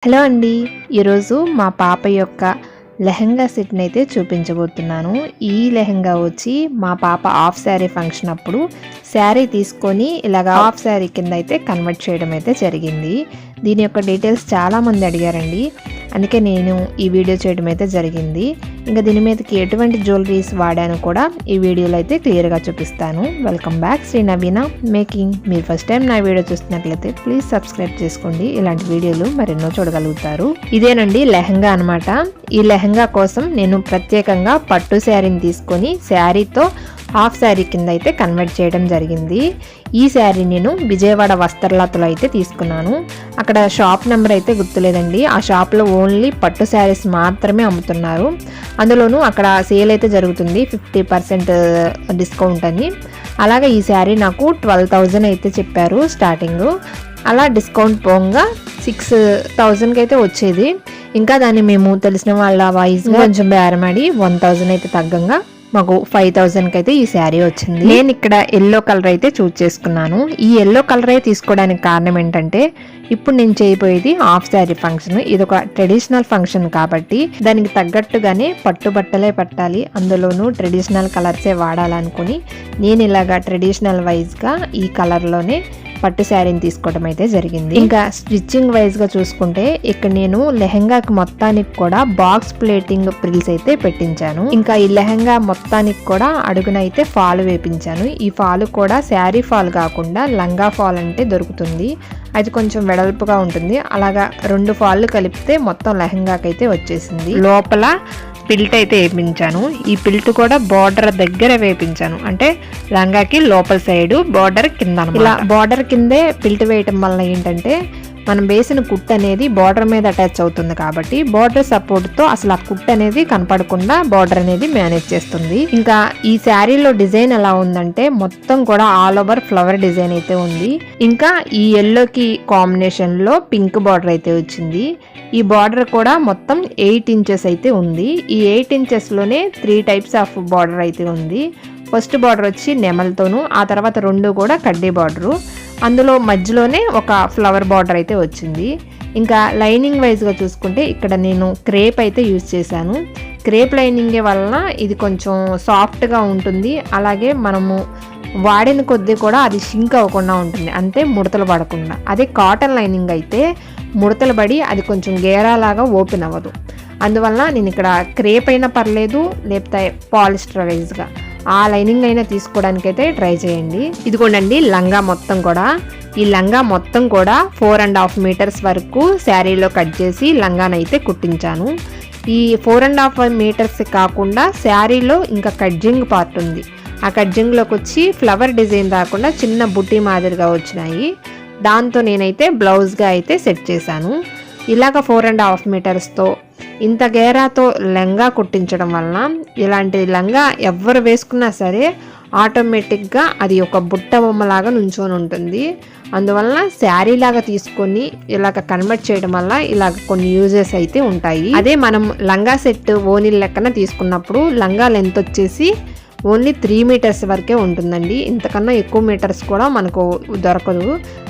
Hello అండి, ఈరోజు మా పాప యొక్క లెహంగా సెట్ని అయితే చూపించబోతున్నాను. ఈ లెహంగా వచ్చి మా పాప హాఫ్ శారీ ఫంక్షన్ అప్పుడు శారీ తీసుకొని ఇలాగ హాఫ్ శారీ కింద అయితే కన్వర్ట్ చేయడం అయితే జరిగింది. దీని యొక్క డీటెయిల్స్ చాలామంది అడిగారండి, అందుకే నేను ఈ వీడియో చేయడం అయితే జరిగింది. ఇంకా దీని మీదకి ఎటువంటి జ్యువెలరీస్ వాడాను కూడా ఈ వీడియోలో అయితే క్లియర్గా చూపిస్తాను. వెల్కమ్ బ్యాక్ శ్రీ నవీన మేకింగ్. మీరు ఫస్ట్ టైం నా వీడియో చూస్తున్నట్లయితే ప్లీజ్ సబ్స్క్రైబ్ చేసుకోండి. ఇలాంటి వీడియోలు మరెన్నో చూడగలుగుతారు. ఇదేనండి లెహంగా అనమాట. ఈ లెహంగా కోసం నేను ప్రత్యేకంగా పట్టు శారీని తీసుకొని శారీతో హాఫ్ శారీ కింద అయితే కన్వర్ట్ చేయడం జరిగింది. ఈ శారీ నేను విజయవాడ వస్త్రలతలో అయితే తీసుకున్నాను. అక్కడ షాప్ నెంబర్ అయితే గుర్తులేదండి. ఆ షాప్లో ఓన్లీ పట్టు శారీస్ మాత్రమే అమ్ముతున్నారు. అందులోనూ అక్కడ సేల్ అయితే జరుగుతుంది 50% డిస్కౌంట్ అని. అలాగే ఈ శారీ నాకు 12,000 అయితే చెప్పారు స్టార్టింగ్. అలా డిస్కౌంట్ పోగా 6,000కి అయితే వచ్చేది. ఇంకా దాన్ని మేము తెలిసిన వాళ్ళ వాయిస్గా కొంచెం బేరమాడి 1,000 అయితే తగ్గంగా మాకు 5,000కి అయితే ఈ శారీ వచ్చింది. నేను ఇక్కడ ఎల్లో కలర్ అయితే చూస్ చేసుకున్నాను. ఈ ఎల్లో కలర్ అయితే తీసుకోవడానికి కారణం ఏంటంటే, ఇప్పుడు నేను చేయబోయేది హాఫ్ శారీ ఫంక్షన్. ఇది ఒక ట్రెడిషనల్ ఫంక్షన్ కాబట్టి దానికి తగ్గట్టుగానే పట్టు బట్టలే పట్టాలి, అందులోనూ ట్రెడిషనల్ కలర్సే వాడాలనుకుని నేను ఇలాగా ట్రెడిషనల్ వైజ్గా ఈ కలర్లోనే పట్టు శారీని తీసుకోవడం అయితే జరిగింది. ఇంకా స్టిచ్చింగ్ వైజ్గా చూసుకుంటే ఇక్కడ నేను లెహంగాకి మొత్తానికి కూడా బాక్స్ ప్లేటింగ్ ప్రిల్స్ అయితే పెట్టించాను. ఇంకా ఈ లెహంగా మొత్తానికి కూడా అడుగునైతే ఫాల్ వేపించాను. ఈ ఫాల్ కూడా శారీ ఫాల్ కాకుండా లంగా ఫాల్ అంటే దొరుకుతుంది. అది కొంచెం వెడల్పుగా ఉంటుంది. అలాగా 2 ఫాళ్ళు కలిపితే మొత్తం లెహంగాకి అయితే వచ్చేసింది. లోపల పిల్ట్ అయితే వేపించాను. ఈ పిల్ట్ కూడా బార్డర్ దగ్గర వేపించాను, అంటే లంగాకి లోపల సైడ్ బార్డర్ కింద. ఇలా బార్డర్ కిందే పిల్ట్ వేయటం వల్ల ఏంటంటే మనం వేసిన కుట్ అనేది బార్డర్ మీద అటాచ్ అవుతుంది కాబట్టి బార్డర్ సపోర్ట్తో అసలు ఆ కుట్ అనేది కనపడకుండా బార్డర్ అనేది మేనేజ్ చేస్తుంది. ఇంకా ఈ శారీలో డిజైన్ ఎలా ఉందంటే మొత్తం కూడా ఆల్ ఓవర్ ఫ్లవర్ డిజైన్ అయితే ఉంది. ఇంకా ఈ ఎల్లోకి కాంబినేషన్లో పింక్ బార్డర్ అయితే వచ్చింది. ఈ బార్డర్ కూడా మొత్తం 8 ఇంచెస్ అయితే ఉంది. ఈ 8 ఇంచెస్లోనే 3 టైప్స్ ఆఫ్ బార్డర్ అయితే ఉంది. ఫస్ట్ బార్డర్ వచ్చి నెమలతోనూ, ఆ తర్వాత 2 కూడా కడ్డీ బార్డరు, అందులో మధ్యలోనే ఒక ఫ్లవర్ బార్డర్ అయితే వచ్చింది. ఇంకా లైనింగ్ వైజ్గా చూసుకుంటే ఇక్కడ నేను క్రేప్ అయితే యూజ్ చేశాను. క్రేప్ లైనింగ్ వలన ఇది కొంచెం సాఫ్ట్గా ఉంటుంది. అలాగే మనము వాడిన కొద్దీ కూడా అది షింక్ అవ్వకుండా ఉంటుంది, అంటే ముడతలు పడకుండా. అదే కాటన్ లైనింగ్ అయితే ముడతలు పడి అది కొంచెం గేరాలాగా ఓపెన్ అవ్వదు. అందువల్ల నేను ఇక్కడ క్రేప్ అయినా పర్లేదు, లేకపోతే పాలిస్టర్ వైజ్గా ఆ లైనింగ్ అయినా తీసుకోవడానికైతే ట్రై చేయండి. ఇదిగోండి లంగా మొత్తం కూడా. ఈ లంగా మొత్తం కూడా 4.5 మీటర్స్ వరకు శారీలో కట్ చేసి లంగానైతే కుట్టించాను. ఈ 4.5 మీటర్స్ కాకుండా శారీలో ఇంకా కడ్జింగ్ పార్ట్ ఉంది. ఆ కడ్జింగ్లోకి వచ్చి ఫ్లవర్ డిజైన్ రాకుండా చిన్న బుట్టి మాదిరిగా వచ్చినాయి. దాంతో నేనైతే బ్లౌజ్గా అయితే సెట్ చేశాను. ఇలాగ 4.5 మీటర్స్తో ఇంత గేరాతో లెంగా కుట్టించడం వలన ఇలాంటి లంగా ఎవరు వేసుకున్నా సరే ఆటోమేటిక్గా అది ఒక బుట్ట బొమ్మలాగా నుంచొని ఉంటుంది. అందువలన శారీ లాగా తీసుకొని ఇలాగ కన్వర్ట్ చేయడం వల్ల ఇలాగ కొన్ని యూజెస్ అయితే ఉంటాయి. అదే మనం లంగా సెట్ ఓని లెక్కన తీసుకున్నప్పుడు లంగా లెంత్ వచ్చేసి ఓన్లీ 3 మీటర్స్ వరకే ఉంటుందండి. ఇంతకన్నా ఎక్కువ మీటర్స్ కూడా మనకు దొరకదు.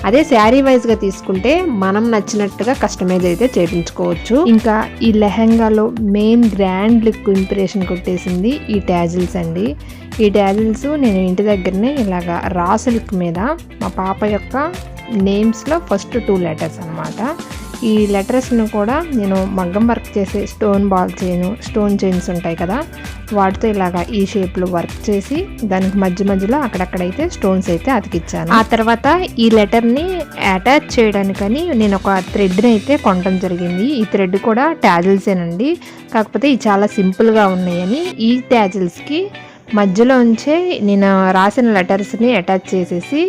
అదే శారీ వైజ్గా తీసుకుంటే మనం నచ్చినట్టుగా కస్టమైజ్ అయితే చేయించుకోవచ్చు. ఇంకా ఈ లెహంగాలో మెయిన్ గ్రాండ్ లుక్ ఇంప్రెషన్ కొట్టేసింది ఈ ట్యాజిల్స్ అండి. ఈ ట్యాజిల్స్ నేను ఇంటి దగ్గరనే ఇలాగా రా సిల్క్ మీద మా పాప యొక్క నేమ్స్లో ఫస్ట్ 2 లెటర్స్ అనమాట. ఈ లెటర్స్ను కూడా నేను మగ్గం వర్క్ చేసే స్టోన్ బాల్ స్టోన్ చైన్స్ ఉంటాయి కదా, వాటితో ఇలాగా ఈ షేప్లో వర్క్ చేసి దానికి మధ్యలో అక్కడక్కడైతే స్టోన్స్ అయితే అతికిచ్చాను. ఆ తర్వాత ఈ లెటర్ని అటాచ్ చేయడానికని నేను ఒక థ్రెడ్ని అయితే కొనడం జరిగింది. ఈ థ్రెడ్ కూడా ట్యాజిల్సేనండి, కాకపోతే ఇవి చాలా సింపుల్గా ఉన్నాయని ఈ ట్యాజిల్స్కి మధ్యలోంచే నేను రాసిన లెటర్స్ని అటాచ్ చేసేసి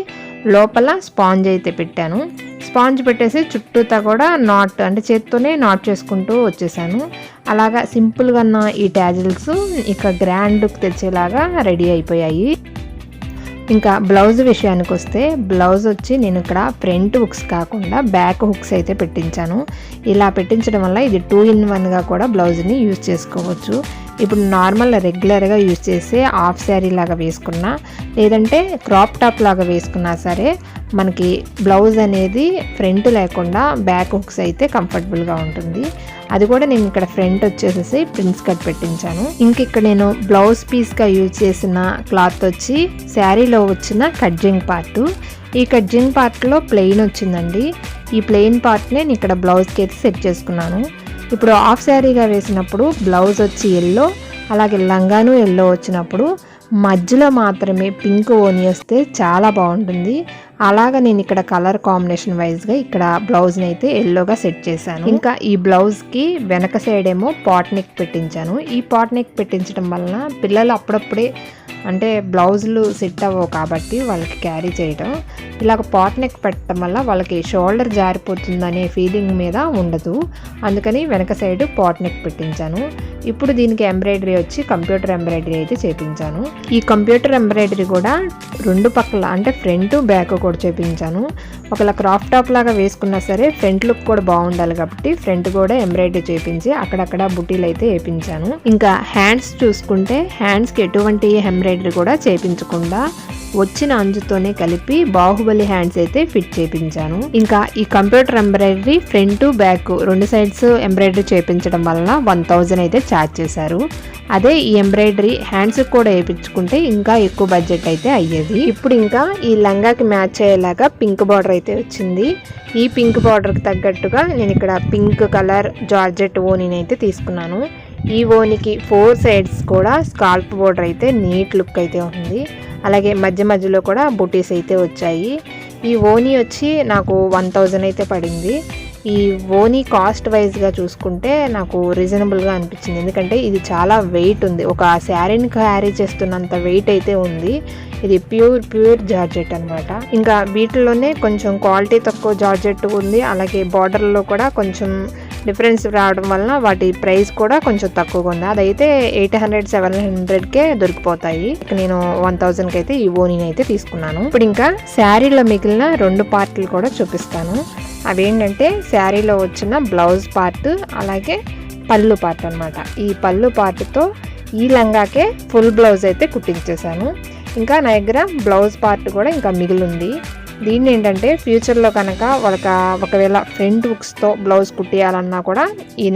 లోపల స్పాంజ్ అయితే పెట్టాను. స్పాంజ్ పెట్టేసి చుట్టూతా కూడా నాట్, అంటే చేత్తోనే నాట్ చేసుకుంటూ వచ్చేసాను. అలాగా సింపుల్గా ఉన్న ఈ ట్యాజిల్స్ ఇక గ్రాండ్ లుక్ తెచ్చేలాగా రెడీ అయిపోయాయి. ఇంకా బ్లౌజ్ విషయానికి వస్తే బ్లౌజ్ వచ్చి నేను ఇక్కడ ఫ్రంట్ హుక్స్ కాకుండా బ్యాక్ హుక్స్ అయితే పెట్టించాను. ఇలా పెట్టించడం వల్ల ఇది 2 in 1గా కూడా బ్లౌజ్ని యూజ్ చేసుకోవచ్చు. ఇప్పుడు నార్మల్ రెగ్యులర్గా యూజ్ చేసే హాఫ్ శారీ లాగా వేసుకున్నా లేదంటే క్రాప్ టాప్ లాగా వేసుకున్నా సరే మనకి బ్లౌజ్ అనేది ఫ్రంట్ లేకుండా బ్యాక్ హుక్స్ అయితే కంఫర్టబుల్గా ఉంటుంది. అది కూడా నేను ఇక్కడ ఫ్రంట్ వచ్చేసేసి ప్రిన్స్ కట్ పెట్టించాను. ఇంక ఇక్కడ నేను బ్లౌజ్ పీస్గా యూజ్ చేసిన క్లాత్ వచ్చి శారీలో వచ్చిన కట్జింగ్ పార్ట్. ఈ కట్జింగ్ పార్ట్లో ప్లెయిన్ వచ్చిందండి. ఈ ప్లెయిన్ పార్ట్ని నేను ఇక్కడ బ్లౌజ్కి అయితే సెట్ చేసుకున్నాను. ఇప్పుడు హాఫ్ శారీగా వేసినప్పుడు బ్లౌజ్ వచ్చి ఎల్లో, అలాగే లంగాను ఎల్లో వచ్చినప్పుడు మధ్యలో మాత్రమే పింక్ ఓని వస్తే చాలా బాగుంటుంది. అలాగా నేను ఇక్కడ కలర్ కాంబినేషన్ వైజ్గా ఇక్కడ బ్లౌజ్ని అయితే ఎల్లోగా సెట్ చేశాను. ఇంకా ఈ బ్లౌజ్కి వెనక సైడ్ ఏమో పాట్ నెక్ పెట్టించాను. ఈ పాట్ నెక్ పెట్టించడం వలన పిల్లలు అప్పుడప్పుడే అంటే బ్లౌజులు సెట్ అవ్వవు కాబట్టి వాళ్ళకి క్యారీ చేయడం, ఇలాగ పాట్ నెక్ పెట్టడం వల్ల వాళ్ళకి షోల్డర్ జారిపోతుందనే ఫీలింగ్ మీద ఉండదు. అందుకని వెనక సైడ్ పాట్ నెక్ పెట్టించాను. ఇప్పుడు దీనికి ఎంబ్రాయిడరీ వచ్చి కంప్యూటర్ ఎంబ్రాయిడరీ అయితే చేపించాను. ఈ కంప్యూటర్ ఎంబ్రాయిడరీ కూడా రెండు పక్కల అంటే ఫ్రంట్ బ్యాక్ కూడా చేపించాను. ఒకవేళ క్రాప్ టాప్ లాగా వేసుకున్నా సరే ఫ్రంట్ లుక్ కూడా బాగుండాలి కాబట్టి ఫ్రంట్ కూడా ఎంబ్రాయిడరీ చేపించి అక్కడక్కడ బుటీలు అయితే వేపించాను. ఇంకా హ్యాండ్స్ చూసుకుంటే హ్యాండ్స్కి ఎటువంటి ఎంబ్రాయిడరీ కూడా చేపించకుండా వచ్చిన అంచుతోనే కలిపి బాహుబలి హ్యాండ్స్ అయితే ఫిట్ చేపించాను. ఇంకా ఈ కంప్యూటర్ ఎంబ్రాయిడరీ ఫ్రంట్ బ్యాక్ రెండు సైడ్స్ ఎంబ్రాయిడరీ చేపించడం వలన 1000 అయితే ఛార్జ్ చేశారు. అదే ఈ ఎంబ్రాయిడరీ హ్యాండ్స్ కూడా వేయించుకుంటే ఇంకా ఎక్కువ బడ్జెట్ అయితే అయ్యేది. ఇప్పుడు ఇంకా ఈ లంగాకి మ్యాచ్ అయ్యేలాగా పింక్ బార్డర్ అయితే వచ్చింది. ఈ పింక్ బార్డర్కి తగ్గట్టుగా నేను ఇక్కడ పింక్ కలర్ జార్జెట్ ఓనీని అయితే తీసుకున్నాను. ఈ ఓనికి 4 సైడ్స్ కూడా స్కాల్ప్ బార్డర్ అయితే నీట్ లుక్ అయితే ఉంది. అలాగే మధ్య మధ్యలో కూడా బుటీస్ అయితే వచ్చాయి. ఈ ఓనీ వచ్చి నాకు 1000 అయితే పడింది. ఈ ఓనీ కాస్ట్ వైజ్గా చూసుకుంటే నాకు రీజనబుల్గా అనిపించింది. ఎందుకంటే ఇది చాలా వెయిట్ ఉంది, ఒక శారీని క్యారీ చేస్తున్నంత వెయిట్ అయితే ఉంది. ఇది ప్యూర్ జార్జెట్ అనమాట. ఇంకా వీటిలోనే కొంచెం క్వాలిటీ తక్కువ జార్జెట్ ఉంది. అలాగే బార్డర్లో కూడా కొంచెం డిఫరెన్స్ రావడం వలన వాటి ప్రైస్ కూడా కొంచెం తక్కువగా ఉంది. అదైతే 800-700కే దొరికిపోతాయి. నేను 1000కి అయితే ఈ ఓనీని అయితే తీసుకున్నాను. ఇప్పుడు ఇంకా శారీలో మిగిలిన 2 పార్ట్లు కూడా చూపిస్తాను. అవేంటంటే శారీలో వచ్చిన బ్లౌజ్ పార్ట్ అలాగే పళ్ళు పార్ట్ అనమాట. ఈ పళ్ళు పార్ట్తో ఈ లంగాకే ఫుల్ బ్లౌజ్ అయితే కుట్టించేసాను. ఇంకా నా దగ్గర బ్లౌజ్ పార్ట్ కూడా ఇంకా మిగిలింది. దీన్ని ఏంటంటే ఫ్యూచర్లో కనుక వాళ్ళకి ఒకవేళ ఫ్రంట్ హుక్స్తో బ్లౌజ్ కుట్టియాలన్నా కూడా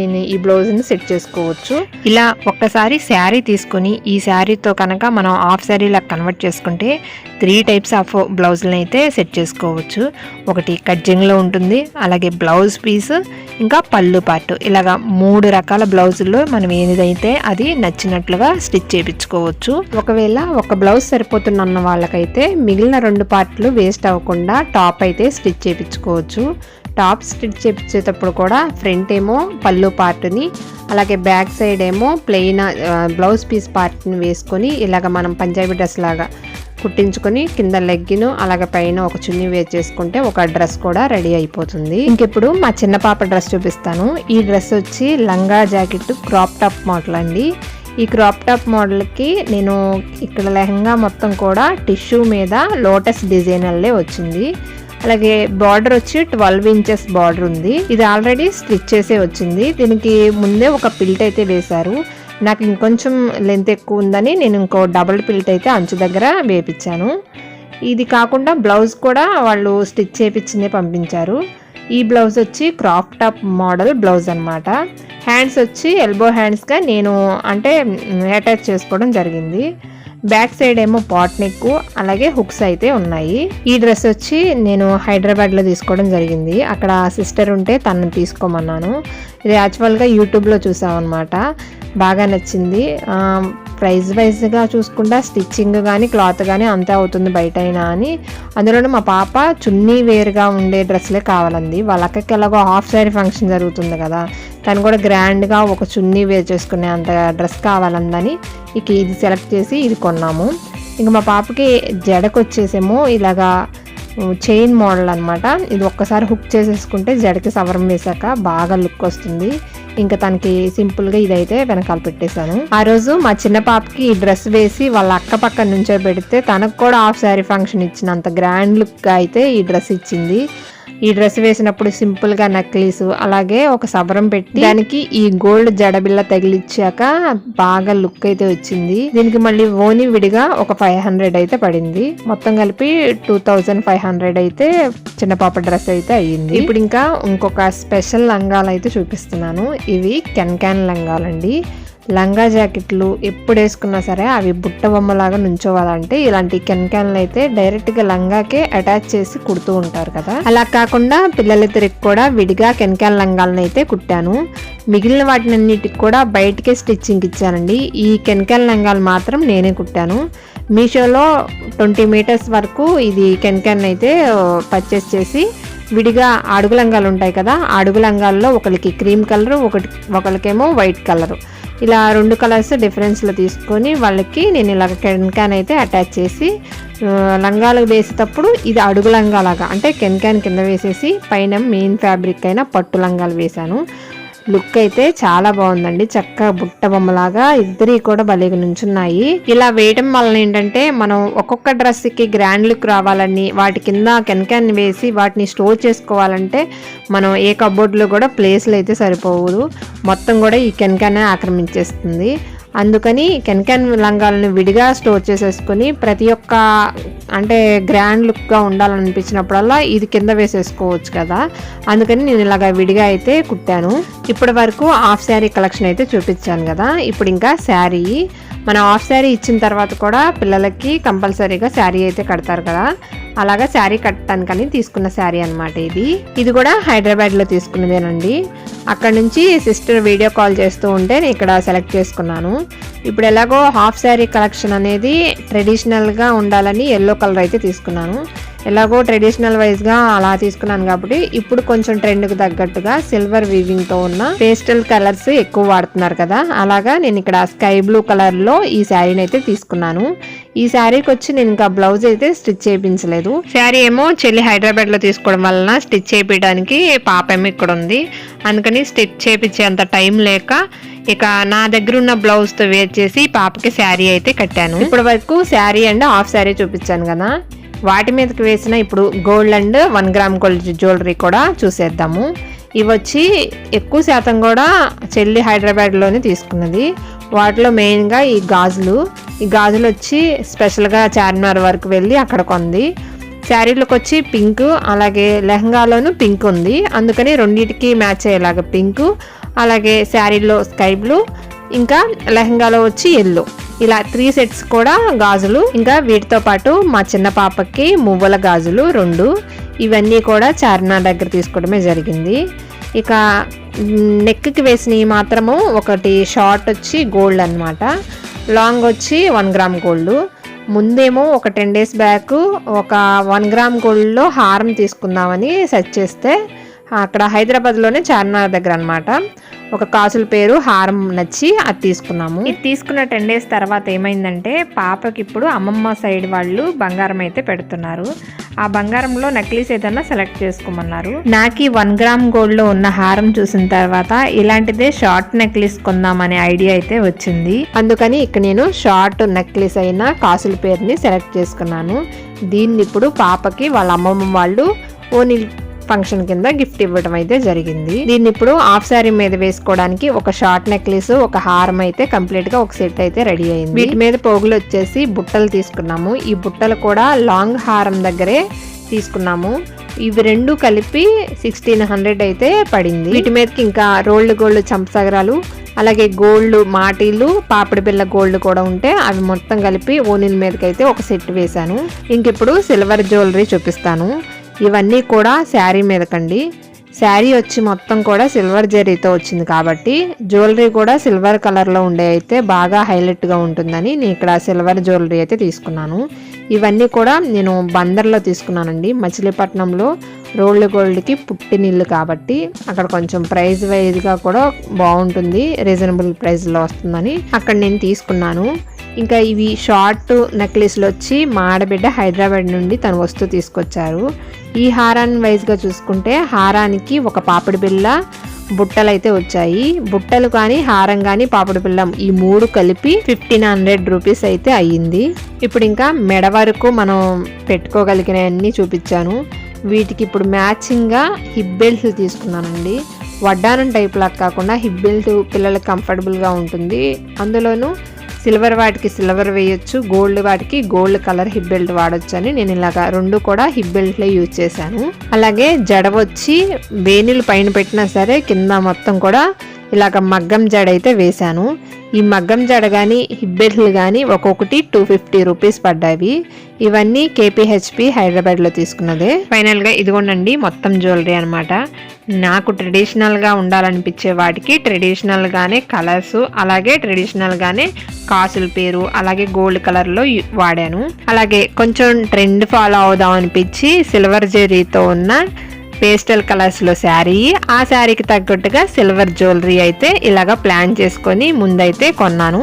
నేను ఈ బ్లౌజ్ని సెట్ చేసుకోవచ్చు. ఇలా ఒక్కసారి శారీ తీసుకొని ఈ శారీతో కనుక మనం హాఫ్ శారీలా కన్వర్ట్ చేసుకుంటే 3 టైప్స్ ఆఫ్ బ్లౌజ్ని అయితే సెట్ చేసుకోవచ్చు. ఒకటి కట్జింగ్లో ఉంటుంది, అలాగే బ్లౌజ్ పీస్, ఇంకా పళ్ళు పార్ట్, ఇలాగా 3 రకాల బ్లౌజుల్లో మనం ఏదైతే అది నచ్చినట్లుగా స్టిచ్ చేయించుకోవచ్చు. ఒకవేళ ఒక బ్లౌజ్ సరిపోతున్న వాళ్ళకైతే మిగిలిన 2 పార్ట్లు వేస్ట్ అవ్వకుండా టాప్ అయితే స్టిచ్ చేయించుకోవచ్చు. టాప్ స్టిచ్ చేయించేటప్పుడు కూడా ఫ్రంట్ ఏమో పళ్ళు పార్ట్ని అలాగే బ్యాక్ సైడ్ ఏమో ప్లెయిన్ బ్లౌజ్ పీస్ పార్ట్ని వేసుకొని ఇలాగ మనం పంజాబీ డ్రెస్ లాగా కుట్టించుకొని కింద లెగ్గిను అలాగే పైన ఒక చున్నీ వేర్ చేసుకుంటే ఒక డ్రెస్ కూడా రెడీ అయిపోతుంది. ఇంకెప్పుడు మా చిన్న పాప డ్రెస్ చూపిస్తాను. ఈ డ్రెస్ వచ్చి లంగా జాకెట్ క్రాప్ టాప్ మోడల్ అండి. ఈ క్రాప్ టాప్ మోడల్కి నేను ఇక్కడ లెహంగా మొత్తం కూడా టిష్యూ మీద లోటస్ డిజైన్ అల్లే వచ్చింది. అలాగే బార్డర్ వచ్చి 12 ఇంచెస్ బార్డర్ ఉంది. ఇది ఆల్రెడీ స్టిచ్ చేసే వచ్చింది. దీనికి ముందే ఒక పిల్ట్ అయితే వేశారు. నాకు ఇంకొంచెం లెంత్ ఎక్కువ ఉందని నేను ఇంకో డబుల్ పిల్ట్ అయితే అంచు దగ్గర వేపించాను. ఇది కాకుండా బ్లౌజ్ కూడా వాళ్ళు స్టిచ్ చేయించిందే పంపించారు. ఈ బ్లౌజ్ వచ్చి క్రాప్ టాప్ మోడల్ బ్లౌజ్ అనమాట. హ్యాండ్స్ వచ్చి ఎల్బో హ్యాండ్స్గా నేను అంటే అటాచ్ చేసుకోవడం జరిగింది. బ్యాక్ సైడ్ ఏమో పాట్ నెక్ అలాగే హుక్స్ అయితే ఉన్నాయి. ఈ డ్రెస్ వచ్చి నేను హైదరాబాద్లో తీసుకోవడం జరిగింది. అక్కడ సిస్టర్ ఉంటే తనని తీసుకోమన్నాను. ఇది యాక్చువల్గా యూట్యూబ్లో చూసామన్నమాట. బాగా నచ్చింది. ప్రైస్ వైజ్గా చూసుకుంటా స్టిచ్చింగ్ కానీ క్లాత్ కానీ అంతే అవుతుంది బయట అయినా అని. అందులోనే మా పాప చున్నీ వేరుగా ఉండే డ్రెస్లే కావాలంది. వాళ్ళ అక్కకి ఎలాగో హాఫ్ శారీ ఫంక్షన్ జరుగుతుంది కదా, తను కూడా గ్రాండ్గా ఒక చున్నీ వేర్ చేసుకునే అంత డ్రెస్ కావాలందని ఇక ఇది సెలెక్ట్ చేసి ఇది కొన్నాము. ఇంక మా పాపకి జడకు వచ్చేసేమో ఇలాగా చైన్ మోడల్ అనమాట. ఇది ఒక్కసారి హుక్ చేసేసుకుంటే జడకి సవరం వేసాక బాగా లుక్ వస్తుంది. ఇంకా తనకి సింపుల్గా ఇదైతే వెనకాల పెట్టేశాను. ఆ రోజు మా చిన్న పాపకి ఈ డ్రెస్ వేసి వాళ్ళ అక్క పక్కన నుంచో పెడితే తనకు కూడా హాఫ్ శారీ ఫంక్షన్ ఇచ్చినంత గ్రాండ్ లుక్గా అయితే ఈ డ్రెస్ ఇచ్చింది. ఈ డ్రెస్ వేసినప్పుడు సింపుల్ గా నక్లీస్ అలాగే ఒక సబరం పెట్టి దానికి ఈ గోల్డ్ జడబిల్ల తగిలిచ్చాక బాగా లుక్ అయితే వచ్చింది. దీనికి మళ్ళీ ఓని విడిగా ఒక 500 అయితే పడింది. మొత్తం కలిపి 2500 అయితే చిన్న పాప డ్రెస్ అయితే అయ్యింది. ఇప్పుడు ఇంకా ఇంకొక స్పెషల్ లంగాలు అయితే చూపిస్తున్నాను. ఇవి కెన్ లంగాలండి. లంగా జాకెట్లు ఎప్పుడు వేసుకున్నా సరే అవి బుట్ట బొమ్మలాగా నుంచోవాలంటే ఇలాంటి కెన్లు అయితే డైరెక్ట్ గా లంగాకే అటాచ్ చేసి కుడుతూ ఉంటారు కదా. అలా కాకుండా పిల్లలిద్దరికి కూడా విడిగా కెన్ లంగాలను అయితే కుట్టాను. మిగిలిన వాటినన్నిటికి కూడా బయటకే స్టిచ్చింగ్ ఇచ్చానండి. ఈ కెన్ లంగాలు మాత్రం నేనే కుట్టాను. మీషోలో 20 మీటర్స్ వరకు ఇది కెన్ అయితే పర్చేస్ చేసి విడిగా అడుగు లంగాలు ఉంటాయి కదా, అడుగు లంగాల్లో ఒకరికి క్రీమ్ కలర్, ఒకరికేమో వైట్ కలర్, ఇలా 2 కలర్స్ డిఫరెన్స్లో తీసుకొని వాళ్ళకి నేను ఇలా కెన్ అయితే అటాచ్ చేసి లంగాలు వేసేటప్పుడు ఇది అడుగు లంగాలాగా అంటే కెన్ కింద వేసేసి పైన మెయిన్ ఫ్యాబ్రిక్ అయిన పట్టు లంగాలు వేశాను. లుక్ అయితే చాలా బాగుందండి. చక్కగా బుట్ట బొమ్మలాగా ఇద్దరి కూడా భలేగా నుంచున్నాయి. ఇలా వేయడం వలన ఏంటంటే మనం ఒక్కొక్క డ్రెస్ కి గ్రాండ్ లుక్ రావాలని వాటి కింద కెన్ వేసి వాటిని స్టోర్ చేసుకోవాలంటే మనం ఏ కబోర్డ్ లో కూడా ప్లేస్లు అయితే సరిపోదు. మొత్తం కూడా ఈ కెన్ ఆక్రమించేస్తుంది. అందుకని కెన్ లంగాలను విడిగా స్టోర్ చేసేసుకుని ప్రతి ఒక్క అంటే గ్రాండ్ లుక్గా ఉండాలనిపించినప్పుడల్లా ఇది కింద వేసేసుకోవచ్చు కదా. అందుకని నేను ఇలాగ విడిగా అయితే కుట్టాను. ఇప్పటి వరకు హాఫ్ శారీ కలెక్షన్ అయితే చూపించాను కదా. ఇప్పుడు ఇంకా శారీ, మనం హాఫ్ శారీ ఇచ్చిన తర్వాత కూడా పిల్లలకి కంపల్సరీగా శారీ అయితే కడతారు కదా. అలాగా శారీ కట్టడానికని తీసుకున్న శారీ అనమాట ఇది కూడా హైదరాబాద్లో తీసుకున్నదేనండి. అక్కడ నుంచి సిస్టర్ వీడియో కాల్ చేస్తూ ఉంటే నేను ఇక్కడ సెలెక్ట్ చేసుకున్నాను. ఇప్పుడు ఎలాగో హాఫ్ శారీ కలెక్షన్ అనేది ట్రెడిషనల్గా ఉండాలని ఎల్లో కలర్ అయితే తీసుకున్నాను. ఎలాగో ట్రెడిషనల్ వైజ్గా అలా తీసుకున్నాను కాబట్టి ఇప్పుడు కొంచెం ట్రెండ్కి తగ్గట్టుగా సిల్వర్ వీవింగ్తో ఉన్న పేస్టల్ కలర్స్ ఎక్కువ వాడుతున్నారు కదా. అలాగా నేను ఇక్కడ స్కై బ్లూ కలర్లో ఈ శారీని అయితే తీసుకున్నాను. ఈ శారీకి వచ్చి నేను ఇంకా బ్లౌజ్ అయితే స్టిచ్ చేయించలేదు. శారీ ఏమో చెల్లి హైదరాబాద్లో తీసుకోవడం వలన స్టిచ్ చేయించడానికి పాప ఏమో ఇక్కడ ఉంది. అందుకని స్టిచ్ చేయించేంత టైం లేక ఇక నా దగ్గర ఉన్న బ్లౌజ్తో వేర్ చేసి పాపకి శారీ అయితే కట్టాను. ఇప్పటి వరకు శారీ అండ్ హాఫ్ శారీ చూపించాను కదా. వాటి మీదకి వేసిన ఇప్పుడు gold and 1 gram gold jewellery కూడా చూసేద్దాము. ఇవి వచ్చి ఎక్కువ శాతం కూడా చెల్లి హైదరాబాద్లోనే తీసుకున్నది. వాటిలో మెయిన్గా ఈ గాజులు వచ్చి స్పెషల్గా చార్మినార్ వరకు వెళ్ళి అక్కడ కొంది. శారీలకు వచ్చి పింక్, అలాగే లెహంగాలోను పింక్ ఉంది. అందుకని రెండింటికి మ్యాచ్ అయ్యేలాగా పింక్, అలాగే శారీలో స్కై బ్లూ, ఇంకా లెహంగాలో వచ్చి ఎల్లో, ఇలా 3 సెట్స్ కూడా గాజులు. ఇంకా వీటితో పాటు మా చిన్న పాపకి మువ్వల గాజులు 2. ఇవన్నీ కూడా చార్మినార్ దగ్గర తీసుకోవడమే జరిగింది. ఇక నెక్కి వేసినవి మాత్రము ఒకటి షార్ట్ వచ్చి గోల్డ్ అనమాట, లాంగ్ వచ్చి 1 గ్రామ్ గోల్డ్. ముందేమో ఒక 10 డేస్ బ్యాక్ ఒక 1 గ్రామ్ గోల్డ్లో హారం తీసుకుందామని సెర్చ్ చేస్తే అక్కడ హైదరాబాద్లోనే చార్మినార్ దగ్గర అనమాట ఒక కాసుల పేరు హారం నచ్చి అది తీసుకున్నాము. ఇది తీసుకున్న 10 డేస్ తర్వాత ఏమైందంటే పాపకి ఇప్పుడు అమ్మమ్మ సైడ్ వాళ్ళు బంగారం అయితే పెడుతున్నారు. ఆ బంగారంలో నక్లీస్ ఏదన్నా సెలెక్ట్ చేసుకోమన్నారు. నాకు 1 గ్రామ్ గోల్డ్ లో ఉన్న హారం చూసిన తర్వాత ఇలాంటిదే షార్ట్ నెక్లెస్ కొందామనే ఐడియా అయితే వచ్చింది. అందుకని ఇక్కడ నేను షార్ట్ నెక్లెస్ అయిన కాసుల పేరుని సెలెక్ట్ చేసుకున్నాను. దీన్ని ఇప్పుడు పాపకి వాళ్ళ అమ్మమ్మ వాళ్ళు ఓని ఫంక్షన్ కింద గిఫ్ట్ ఇవ్వడం అయితే జరిగింది. దీన్ని ఇప్పుడు హాఫ్ శారీ మీద వేసుకోవడానికి ఒక షార్ట్ నెక్లెస్, ఒక హారం అయితే కంప్లీట్ గా ఒక సెట్ అయితే రెడీ అయింది. వీటి మీద పోగులు వచ్చేసి బుట్టలు తీసుకున్నాము. ఈ బుట్టలు కూడా లాంగ్ హారం దగ్గరే తీసుకున్నాము. ఇవి 2 కలిపి 1600 అయితే పడింది. వీటి మీదకి ఇంకా రోల్డ్ గోల్డ్ చంపసగరాలు, అలాగే గోల్డ్ మాటీలు, పాపిడి బిళ్ళ గోల్డ్ కూడా ఉంటే అవి మొత్తం కలిపి ఓనిల్ మీదకి అయితే ఒక సెట్ వేశాను. ఇంక ఇప్పుడు సిల్వర్ జ్యువెలరీ చూపిస్తాను. ఇవన్నీ కూడా శారీ మీదకండి. శారీ వచ్చి మొత్తం కూడా సిల్వర్ జరీతో వచ్చింది కాబట్టి జ్యువెలరీ కూడా సిల్వర్ కలర్లో ఉండే అయితే బాగా హైలైట్గా ఉంటుందని నేను ఇక్కడ సిల్వర్ జ్యువెలరీ అయితే తీసుకున్నాను. ఇవన్నీ కూడా నేను బందర్లో తీసుకున్నానండి. మచిలీపట్నంలో రోల్డ్ గోల్డ్కి పుట్టినిల్లు కాబట్టి అక్కడ కొంచెం ప్రైస్ వైజ్గా కూడా బాగుంటుంది, రీజనబుల్ ప్రైస్లో వస్తుందని అక్కడ నేను తీసుకున్నాను. ఇంకా ఇవి షార్ట్ నెక్లెస్లు వచ్చి మా ఆడబిడ్డ హైదరాబాద్ నుండి తన వస్తువు తీసుకొచ్చారు. ఈ హారాన్ని వైజ్గా చూసుకుంటే హారానికి ఒక పాపిడి బిళ్ళ, బుట్టలు అయితే వచ్చాయి. బుట్టలు కానీ హారం కానీ పాపిడి బిళ్ళం ఈ 3 కలిపి 1500 రూపీస్ అయితే అయ్యింది. ఇప్పుడు ఇంకా మెడ వరకు మనం పెట్టుకోగలిగినవన్నీ చూపించాను. వీటికి ఇప్పుడు మ్యాచింగ్గా హిప్ బెల్ట్లు తీసుకున్నానండి. వడ్డానం టైప్ లాగా కాకుండా హిప్ బెల్ట్ పిల్లలకి కంఫర్టబుల్గా ఉంటుంది. అందులోనూ సిల్వర్ వాటికి సిల్వర్ వేయొచ్చు, గోల్డ్ వాటికి గోల్డ్ కలర్ హిప్ బెల్ట్ వాడొచ్చు అని నేను ఇలాగా రెండు కూడా హిప్ బెల్ట్లే యూజ్ చేశాను. అలాగే జడ వచ్చి వేణులు పైన పెట్టినా సరే కింద మొత్తం కూడా ఇలాగ మగ్గం జడ అయితే వేశాను. ఈ మగ్గం జడ కానీ హిప్ బెల్ట్లు కానీ ఒక్కొక్కటి 250 రూపీస్ పడ్డాయి. ఇవన్నీ KPHP హైదరాబాద్లో తీసుకున్నదే. ఫైనల్గా ఇదిగోండి మొత్తం జ్యువెలరీ అనమాట. నాకు ట్రెడిషనల్గా ఉండాలనిపించే వాటికి ట్రెడిషనల్గానే కలర్స్, అలాగే ట్రెడిషనల్గానే కాసుల పేరు, అలాగే గోల్డ్ కలర్లో వాడాను. అలాగే కొంచెం ట్రెండ్ ఫాలో అవుదాం అనిపించి సిల్వర్ జెరీతో ఉన్న పేస్టల్ కలర్స్లో శారీ, ఆ శారీకి తగ్గట్టుగా సిల్వర్ జ్యువెలరీ అయితే ఇలాగ ప్లాన్ చేసుకొని ముందైతే కొన్నాను.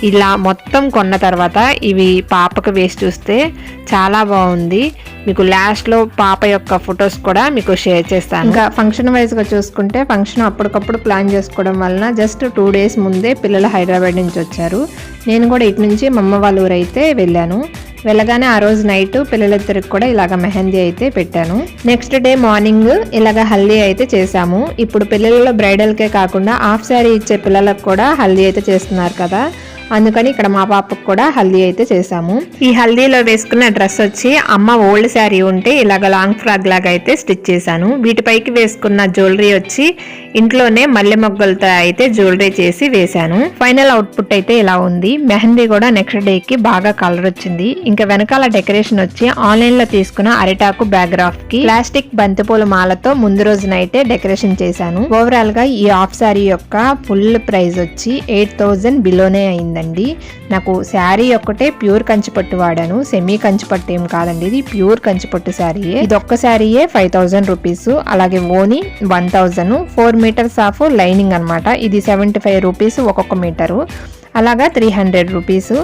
ఇలా మొత్తం కొన్న తర్వాత ఇవి పాపకు వేసి చూస్తే చాలా బాగుంది. మీకు లాస్ట్లో పాప యొక్క ఫొటోస్ కూడా మీకు షేర్ చేస్తాను. ఇంకా ఫంక్షన్ వైజ్గా చూసుకుంటే ఫంక్షన్ అప్పటికప్పుడు ప్లాన్ చేసుకోవడం వలన జస్ట్ 2 days ముందే పిల్లలు హైదరాబాద్ నుంచి వచ్చారు. నేను కూడా ఇటు నుంచి మా అమ్మ వాళ్ళ ఊరు అయితే వెళ్ళాను. వెళ్ళగానే ఆ రోజు నైట్ పిల్లలిద్దరికి కూడా ఇలాగ మెహందీ అయితే పెట్టాను. నెక్స్ట్ డే మార్నింగ్ ఇలాగ హల్దీ అయితే చేసాము. ఇప్పుడు పిల్లలలో బ్రైడల్కే కాకుండా హాఫ్ శారీ ఇచ్చే పిల్లలకు కూడా హల్దీ అయితే చేస్తున్నారు కదా, అందుకని ఇక్కడ మా పాపకు కూడా హల్దీ అయితే చేసాము. ఈ హల్దీలో వేసుకున్న డ్రెస్ వచ్చి అమ్మ ఓల్డ్ శారీ ఉంటే ఇలాగ లాంగ్ ఫ్రాక్ లాగా అయితే స్టిచ్ చేశాను. వీటిపైకి వేసుకున్న జ్యువెలరీ వచ్చి ఇంట్లోనే మల్లె మొగ్గలతో అయితే జ్యువెలరీ చేసి వేశాను. ఫైనల్ అవుట్పుట్ అయితే ఇలా ఉంది. మెహందీ కూడా నెక్స్ట్ డేకి బాగా కలర్ వచ్చింది. ఇంకా వెనకాల డెకరేషన్ వచ్చి ఆన్లైన్ లో తీసుకున్న అరిటాకు బ్యాక్గ్రాఫ్ కి ప్లాస్టిక్ బంతిపూల మాలతో ముందు రోజున అయితే డెకరేషన్ చేశాను. ఓవరాల్ గా ఈ హాఫ్ శారీ యొక్క ఫుల్ ప్రైస్ వచ్చి 8000 బిలోనే అయిందండి. నాకు శారీ ఒక్కటే ప్యూర్ కంచిపట్టు వాడాను, సెమీ కంచిపట్టు ఏం కాదండి, ఇది ప్యూర్ కంచిపట్టు శారీయే. ఇది ఒక్క శారీయే 5000 రూపీస్. అలాగే ఓని 1000, 4 మీటర్స్ ఆఫ్ లైనింగ్ అనమాట. ఇది 75 రూపీస్ ఒక్కొక్క మీటరు, అలాగా 300 రూపీస్.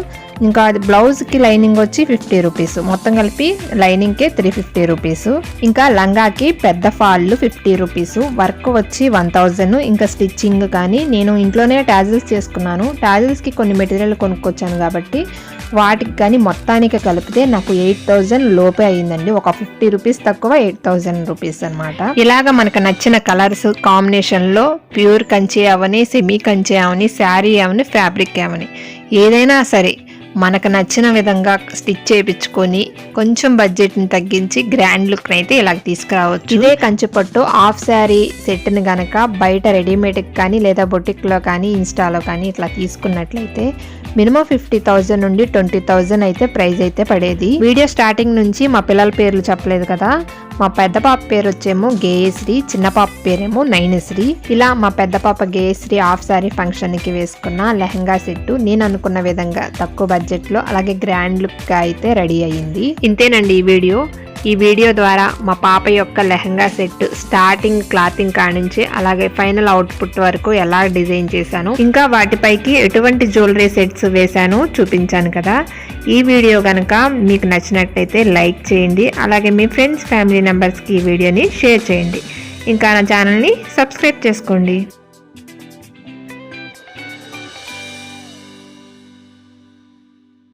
ఇంకా అది బ్లౌజ్కి లైనింగ్ వచ్చి 50 రూపీస్, మొత్తం కలిపి లైనింగ్కే 350 రూపీస్. ఇంకా లంగాకి పెద్ద ఫాళ్ళు 50 రూపీస్, వర్క్ వచ్చి 1000. ఇంకా స్టిచ్చింగ్ కానీ నేను ఇంట్లోనే టాజిల్స్ చేసుకున్నాను. టాజిల్స్కి కొన్ని మెటీరియల్ కొనుక్కొచ్చాను కాబట్టి వాటికి కానీ మొత్తానికి కలిపితే నాకు 8000 లోపే అయ్యిందండి. ఒక 50 రూపీస్ తక్కువ 8000 రూపీస్ అనమాట. ఇలాగ మనకు నచ్చిన కలర్స్ కాంబినేషన్లో ప్యూర్ కంచి అవని, సెమీ కంచి అవని, శారీ అవని, ఫ్యాబ్రిక్ అవని ఏదైనా సరే మనకు నచ్చిన విధంగా స్టిచ్ చేయించుకొని కొంచెం బడ్జెట్ని తగ్గించి గ్రాండ్ లుక్ అయితే ఇలాగ తీసుకురావచ్చు. ఇదే కంచిపట్టు హాఫ్ శారీ సెట్ని గనక బయట రెడీమేడ్కి కానీ లేదా బొటిక్లో కానీ ఇన్స్టాలో కానీ ఇట్లా తీసుకున్నట్లయితే మినిమం 50,000 నుండి 20,000 అయితే ప్రైస్ అయితే పడేది. వీడియో స్టార్టింగ్ నుంచి మా పిల్లల పేర్లు చెప్పలేదు కదా. మా పెద్ద పాప పేరు వచ్చేమో గేయశ్రీ, చిన్న పాప పేరేమో నయనశ్రీ. ఇలా మా పెద్ద పాప గేయశ్రీ హాఫ్ శారీ ఫంక్షన్కి వేసుకున్న లెహంగా సెట్ నేను అనుకున్న విధంగా తక్కువ బడ్జెట్లో అలాగే గ్రాండ్ లుక్గా అయితే రెడీ అయ్యింది. ఇంతేనండి ఈ వీడియో ద్వారా మా పాప యొక్క లెహంగా సెట్ స్టార్టింగ్ క్లాతింగ్ కానించి అలాగే ఫైనల్ అవుట్పుట్ వరకు ఎలా డిజైన్ చేశాను, ఇంకా వాటిపైకి ఎటువంటి జ్యువెలరీ సెట్స్ వేశాను చూపించాను కదా. ఈ వీడియో కనుక మీకు నచ్చినట్లయితే లైక్ చేయండి, అలాగే మీ ఫ్రెండ్స్ ఫ్యామిలీ మెంబర్స్కి ఈ వీడియోని షేర్ చేయండి. ఇంకా నా ఛానల్ని సబ్స్క్రైబ్ చేసుకోండి.